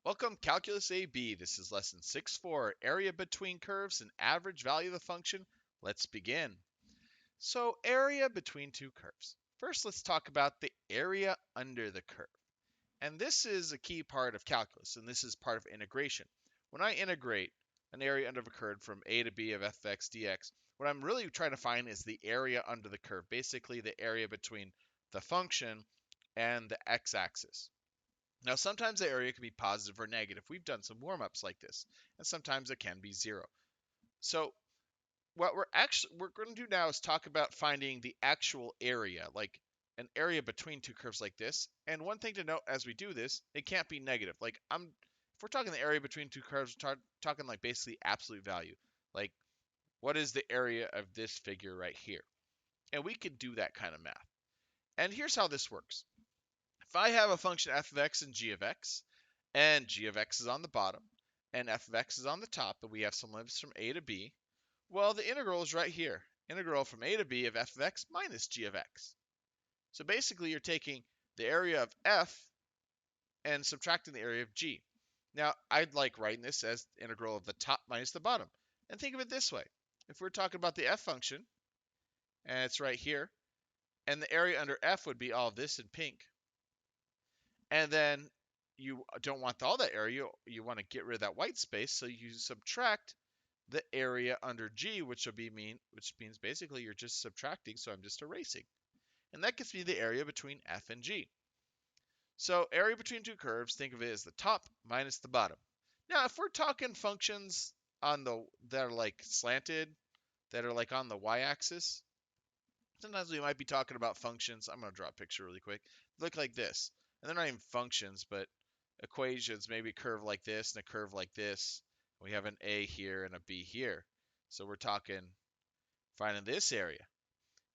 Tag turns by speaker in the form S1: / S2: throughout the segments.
S1: Welcome Calculus AB. This is lesson 6-4, area between curves and average value of the function. Let's begin. So area between two curves. First, let's talk about the area under the curve. And this is a key part of calculus, and this is part of integration. When I integrate an area under the curve from a to b of f of x dx, what I'm really trying to find is the area under the curve, basically the area between the function and the x-axis. Now, sometimes the area can be positive or negative. We've done some warm-ups like this, and sometimes it can be 0. So what we're going to do now is talk about finding the actual area, like an area between two curves like this. And one thing to note as we do this, it can't be negative. If we're talking the area between two curves, we're talking like basically absolute value. Like, what is the area of this figure right here? And we can do that kind of math. And here's how this works. If I have a function f of x and g of x, and g of x is on the bottom, and f of x is on the top, and we have some limits from a to b, well, the integral is right here. Integral from a to b of f of x minus g of x. So basically, you're taking the area of f and subtracting the area of g. Now, I'd like writing this as the integral of the top minus the bottom. And think of it this way. If we're talking about the f function, and it's right here, and the area under f would be all of this in pink, and then you don't want all that area, you want to get rid of that white space, so you subtract the area under G, which means basically you're just subtracting, so I'm just erasing. And that gets me the area between F and G. So area between two curves, think of it as the top minus the bottom. Now, if we're talking functions that are like slanted, that are like on the y-axis, sometimes we might be talking about functions. I'm going to draw a picture really quick. Look like this. And they're not even functions, but equations, maybe a curve like this and a curve like this. We have an A here and a B here. So we're talking finding this area.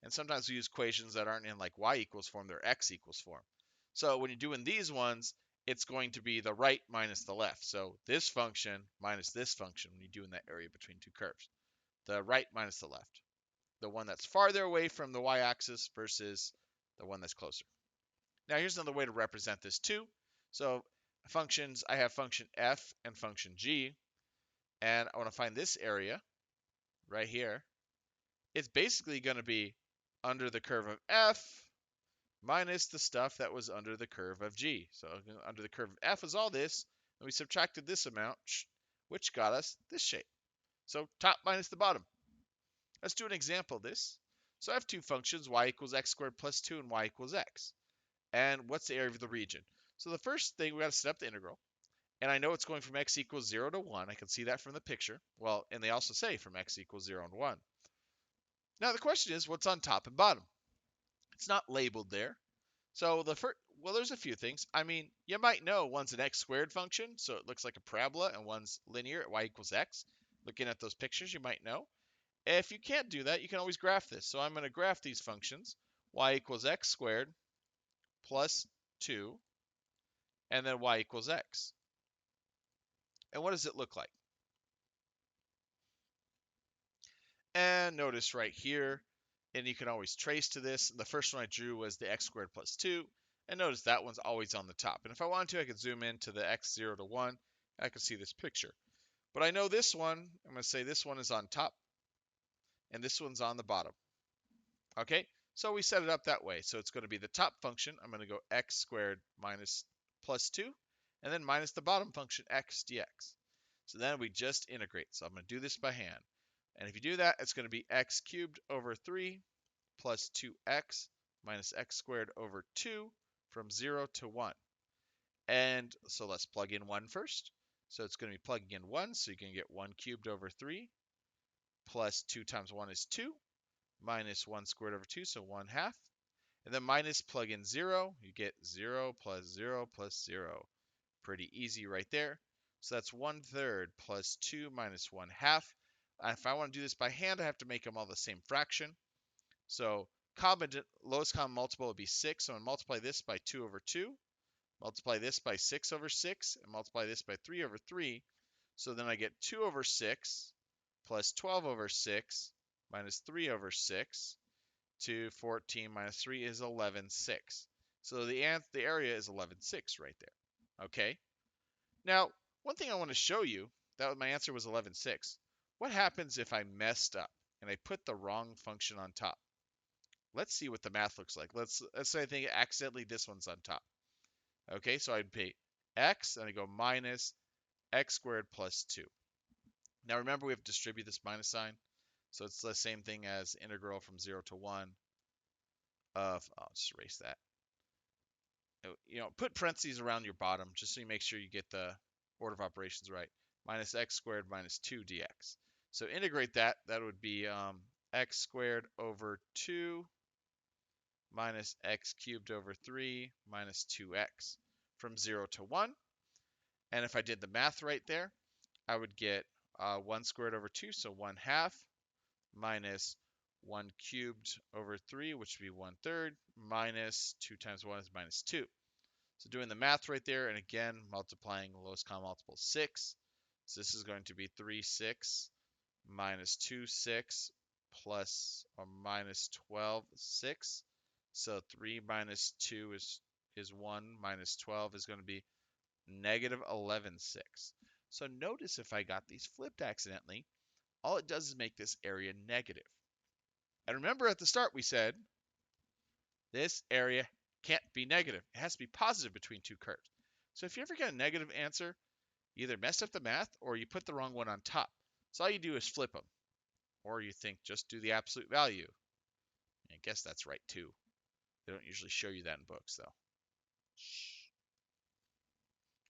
S1: And sometimes we use equations that aren't in like y equals form, they're x equals form. So when you're doing these ones, it's going to be the right minus the left. So this function minus this function when you're doing that area between two curves. The right minus the left. The one that's farther away from the y-axis versus the one that's closer. Now here's another way to represent this too. So functions, I have function f and function g, and I want to find this area right here. It's basically going to be under the curve of f minus the stuff that was under the curve of g. So under the curve of f is all this, and we subtracted this amount, which got us this shape. So top minus the bottom. Let's do an example of this. So I have two functions, y equals x squared plus 2 and y equals x. And what's the area of the region? So the first thing, we got to set up the integral. And I know it's going from x equals 0 to 1. I can see that from the picture. Well, and they also say from x equals 0 and 1. Now the question is, what's on top and bottom? It's not labeled there. So there's a few things. I mean, you might know one's an x squared function, so it looks like a parabola, and one's linear at y equals x. Looking at those pictures, you might know. If you can't do that, you can always graph this. So I'm going to graph these functions. Y equals x squared plus 2, and then y equals x. And what does it look like? And notice right here, and you can always trace to this, the first one I drew was the x squared plus 2, and notice that one's always on the top. And if I wanted to, I could zoom in to the x 0 to 1, and I could see this picture. But I know this one, I'm going to say this one is on top, and this one's on the bottom. Okay, so we set it up that way. So it's going to be the top function. I'm going to go x squared minus plus 2, and then minus the bottom function x dx. So then we just integrate. So I'm going to do this by hand. And if you do that, it's going to be x cubed over 3 plus 2x minus x squared over 2 from 0 to 1. And so let's plug in 1 first. So it's going to be plugging in 1, so you can get 1 cubed over 3 plus 2 times 1 is 2 minus 1 squared over 2, so 1/2. And then minus plug in 0, you get 0 plus 0 plus 0. Pretty easy right there. So that's 1/3 plus 2 minus 1/2. If I want to do this by hand, I have to make them all the same fraction. So lowest common multiple would be 6. So I'm going to multiply this by 2 over 2, multiply this by 6 over 6, and multiply this by 3 over 3. So then I get 2 over 6 plus 12 over 6 minus 3 over 6 to 14 minus 3 is 11/6. So the area is 11/6 right there. Okay. Now, one thing I want to show you, that my answer was 11.6. What happens if I messed up and I put the wrong function on top? Let's see what the math looks like. Let's say I think accidentally this one's on top. Okay, so I'd pay x, and I go minus x squared plus 2. Now remember, we have to distribute this minus sign. So it's the same thing as integral from 0 to 1 of, I'll just erase that. Put parentheses around your bottom just so you make sure you get the order of operations right. Minus x squared minus 2 dx. So integrate that. That would be x squared over 2 minus x cubed over 3 minus 2x from 0 to 1. And if I did the math right there, I would get 1 squared over 2, so 1/2, minus 1 cubed over 3, which would be 1/3, minus 2 times 1 is minus 2. So doing the math right there, and again, multiplying lowest common multiple 6. So this is going to be 3/6 minus 2/6 plus or minus 12/6. So 3 minus 2 is 1, minus 12 is going to be negative 11/6. So notice if I got these flipped accidentally, all it does is make this area negative. And remember at the start we said this area can't be negative. It has to be positive between two curves. So if you ever get a negative answer, you either messed up the math or you put the wrong one on top. So all you do is flip them. Or you think just do the absolute value. I guess that's right too. They don't usually show you that in books though.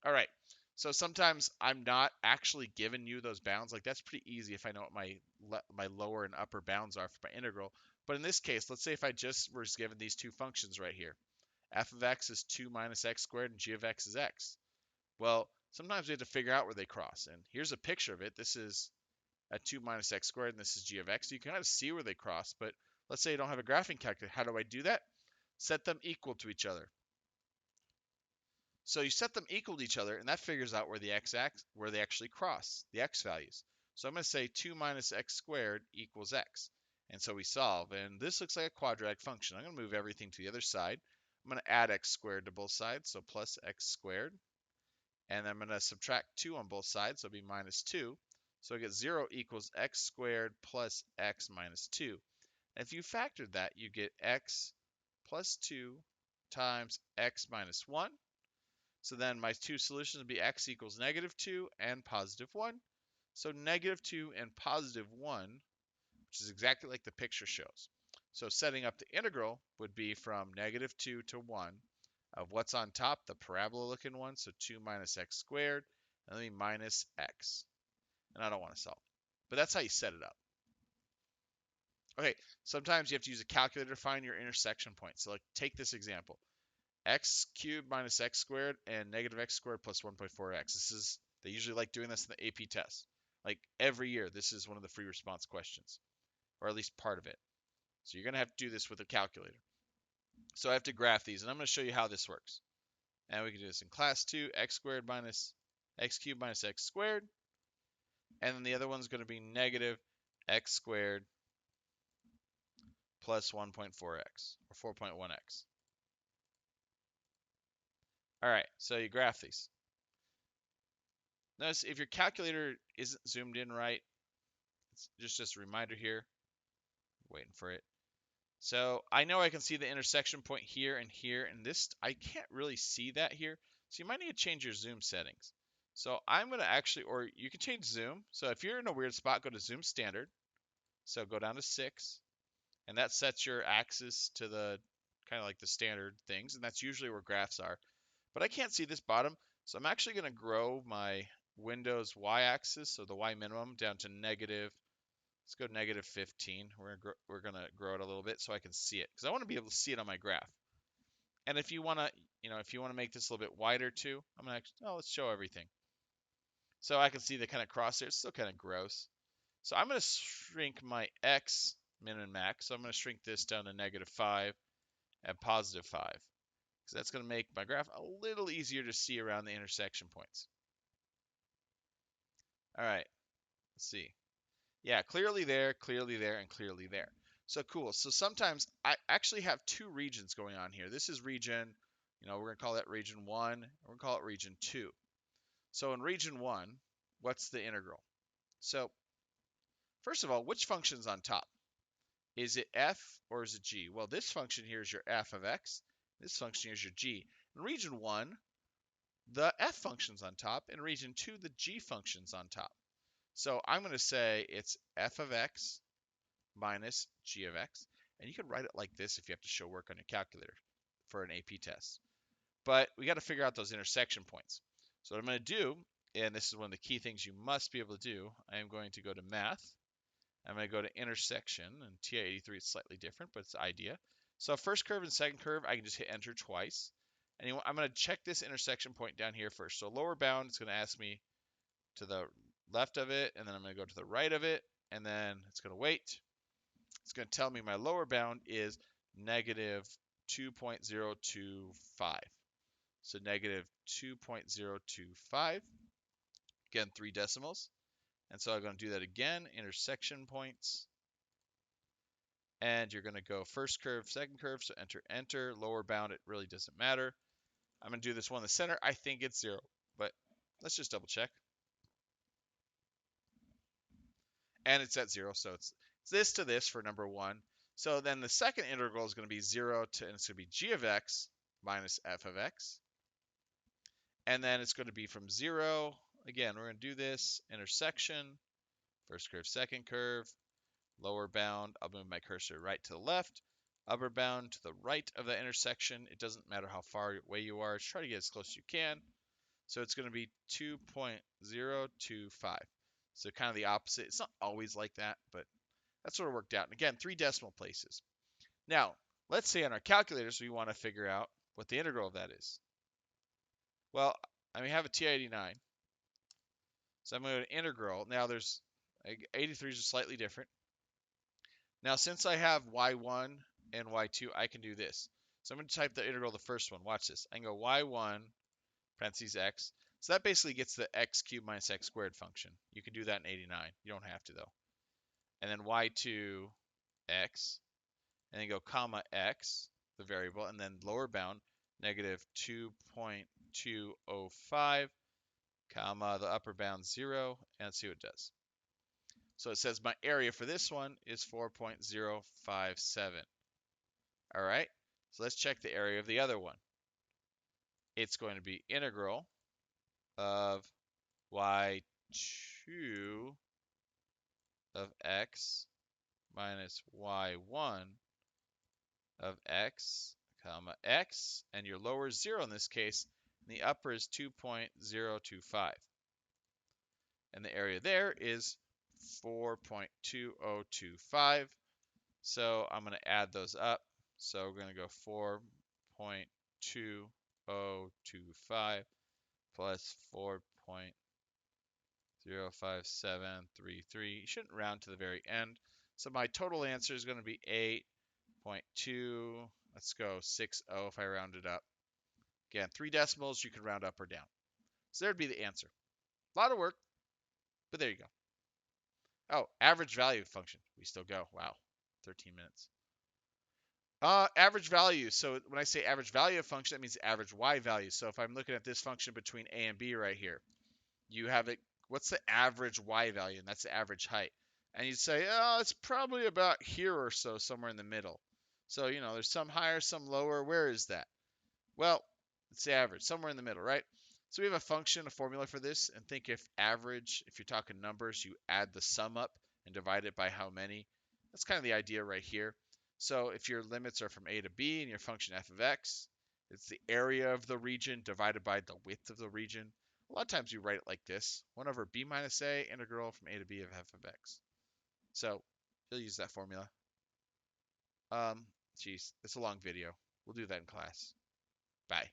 S1: All right. So sometimes I'm not actually giving you those bounds. Like that's pretty easy if I know what my lower and upper bounds are for my integral. But in this case, let's say if I just was given these two functions right here. F of x is 2 minus x squared and g of x is x. Well, sometimes we have to figure out where they cross. And here's a picture of it. This is a 2 minus x squared and this is g of x. So you can kind of see where they cross. But let's say you don't have a graphing calculator. How do I do that? Set them equal to each other. So you set them equal to each other, and that figures out where the where they actually cross, the x values. So I'm going to say 2 minus x squared equals x. And so we solve, and this looks like a quadratic function. I'm going to move everything to the other side. I'm going to add x squared to both sides, so plus x squared. And I'm going to subtract 2 on both sides, so it'll be minus 2. So I get 0 equals x squared plus x minus 2. And if you factored that, you get x plus 2 times x minus 1. So then my two solutions would be x equals negative 2 and positive 1. So negative 2 and positive 1, which is exactly like the picture shows. So setting up the integral would be from negative 2 to 1 of what's on top, the parabola-looking one, so 2 minus x squared, and then minus x. And I don't want to solve it. But that's how you set it up. Okay, sometimes you have to use a calculator to find your intersection point. So like take this example. X cubed minus x squared and negative x squared plus 1.4x. They usually like doing this in the AP test. Like every year, this is one of the free response questions, or at least part of it. So you're going to have to do this with a calculator. So I have to graph these, and I'm going to show you how this works. And we can do this in class 2, x squared minus x cubed minus x squared. And then the other one's going to be negative x squared plus 1.4x, or 4.1x. All right, so you graph these. Notice if your calculator isn't zoomed in right, it's just a reminder here. Waiting for it. So I know I can see the intersection point here, and this, I can't really see that here. So you might need to change your zoom settings. So I'm going to actually, or you can change zoom. So if you're in a weird spot, go to zoom standard. So go down to 6, and that sets your axis to the kind of like the standard things, and that's usually where graphs are. But I can't see this bottom, so I'm actually going to grow my Windows y-axis, so the y minimum, down to negative. Let's go negative 15. We're gonna grow it a little bit so I can see it, because I want to be able to see it on my graph. And if you want to, if you want to make this a little bit wider too, I'm gonna let's show everything. So I can see the kind of cross there. It's still kind of gross. So I'm gonna shrink my x min and max. So I'm gonna shrink this down to negative 5 and positive 5. So that's going to make my graph a little easier to see around the intersection points. All right, let's see. Yeah, clearly there, and clearly there. So cool. So sometimes I actually have two regions going on here. This is region, we're going to call that region 1, and we're going to call it region 2. So in region 1, what's the integral? So first of all, which function's on top? Is it f or is it g? Well, this function here is your f of x. This function here is your g. In region 1, the f function's on top. In region 2, the g function's on top. So I'm going to say it's f of x minus g of x. And you can write it like this if you have to show work on your calculator for an AP test. But we got to figure out those intersection points. So what I'm going to do, and this is one of the key things you must be able to do, I am going to go to math. I'm going to go to intersection, and TI-83 is slightly different, but it's the idea. So first curve and second curve, I can just hit enter twice. And I'm going to check this intersection point down here first. So lower bound, it's going to ask me to the left of it, and then I'm going to go to the right of it, and then it's going to wait. It's going to tell me my lower bound is negative 2.025. So negative 2.025. Again, 3 decimals. And so I'm going to do that again, intersection points. And you're going to go first curve, second curve, so enter, enter. Lower bound, it really doesn't matter. I'm going to do this one in the center. I think it's 0, but let's just double check. And it's at 0, so it's this to this for number 1. So then the second integral is going to be 0 to, and it's going to be g of x minus f of x. And then it's going to be from 0. Again, we're going to do this intersection, first curve, second curve, lower bound. I'll move my cursor right to the left, upper bound to the right of the intersection. It doesn't matter how far away you are. Just try to get as close as you can. So it's going to be 2.025. So kind of the opposite. It's not always like that, but that's what it worked out. And again, 3 decimal places. Now, let's say on our calculators, we want to figure out what the integral of that is. Well, I have a TI-89. So I'm going to integral. Now there's 83 is slightly different. Now since I have y1 and y2, I can do this. So I'm going to type the integral of the first one. Watch this. I can go y1 parentheses x. So that basically gets the x cubed minus x squared function. You can do that in 89. You don't have to though. And then y2 x. And then go comma x, the variable, and then lower bound negative 2.205 comma the upper bound 0, and let's see what it does. So it says my area for this one is 4.057. All right, so let's check the area of the other one. It's going to be integral of y2 of x minus y1 of x, comma x, and your lower is 0 in this case, and the upper is 2.025. And the area there is 4.2025. So I'm going to add those up. So we're going to go 4.2025 plus 4.05733. You shouldn't round to the very end. So my total answer is going to be 8.2, let's go 60 if I round it up. Again, 3 decimals, you can round up or down. So there'd be the answer. A lot of work, but there you go. Oh, average value function. We still go. Wow, 13 minutes. Average value. So when I say average value function, that means average y value. So if I'm looking at this function between a and b right here, you have it. What's the average y value? And that's the average height. And you'd say, oh, it's probably about here or so, somewhere in the middle. So, there's some higher, some lower. Where is that? Well, it's the average, somewhere in the middle, right? So we have a function, a formula for this, and think if average, if you're talking numbers, you add the sum up and divide it by how many. That's kind of the idea right here. So if your limits are from a to b and your function f of x, it's the area of the region divided by the width of the region. A lot of times you write it like this, 1 over b minus a integral from a to b of f of x. So you'll use that formula. Geez, it's a long video. We'll do that in class. Bye.